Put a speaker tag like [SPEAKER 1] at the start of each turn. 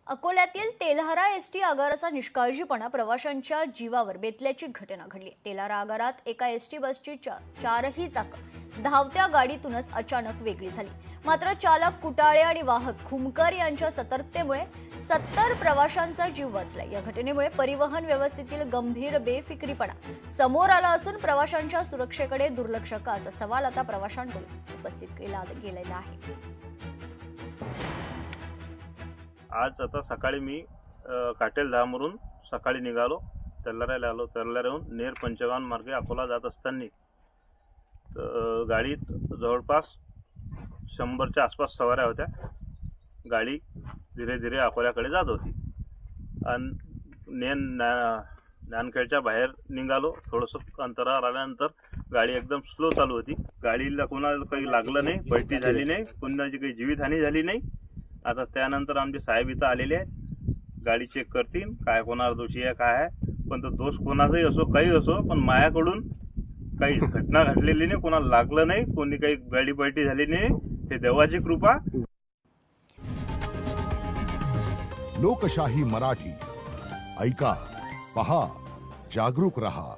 [SPEAKER 1] अकोल्यातील तेल्हारा एसटी आगाराचा निष्काळजीपणा प्रवाशांच्या जीवावर बेतल्याची घटना घडली। तेल्हारा आगारात एका एसटी बसची चारही चाकं धावत्या गाडीतूनच अचानक वेगळी झाली। मात्र चालक, कुटाळे आणि वाहक खुमकर यांच्या सतर्कतेमुळे 70 प्रवाशांचा जीव वाचला। या घटनेमुळे परिवहन व्यवस्थेतील गंभीर बेफिक्रीपणा समोर आला असून प्रवाशांच्या सुरक्षेकडे दुर्लक्ष का असा सवाल आता प्रवाशांकडून उपस्थित केला गेलेला आहे।
[SPEAKER 2] आज आता सकाळी मी काटेल धामवरून सकाळी निघालो, तेल्हाऱ्याला आलो। तेल्हाऱ्याहून नेर पंचगाव मार्गे अकोला जात असताना गाडीत जवळपास 100च्या आसपास सवाऱ्या होत्या। गाडी धीरे धीरे अकोल्याकडे जात होती आणि नानखेडच्या बाहेर निघालो। थोडंसं अंतरावर आल्यानंतर गाडी एकदम स्लो चालू होती। गाडीला कोणाला काही लागलं नाही, पलटी झाली नाही, कोणाची काही जीवितहानी झाली नाही। आता त्यानंतर आमचे साहेब इथं आलेले आहेत, गाडी चेक करतील काय कोणाला दोषी आहे काय आहे। पण तो दोष कोणाचाही असो काही असो, पण मायाकडून काही घटना घडलेली नाही, कोणाला लागलं नाही, कोणी काही गाडी पलटी झाली नाही, हे देवाची कृपा।
[SPEAKER 3] लोकशाही मराठी ऐका, पहा, जागरूक रहा।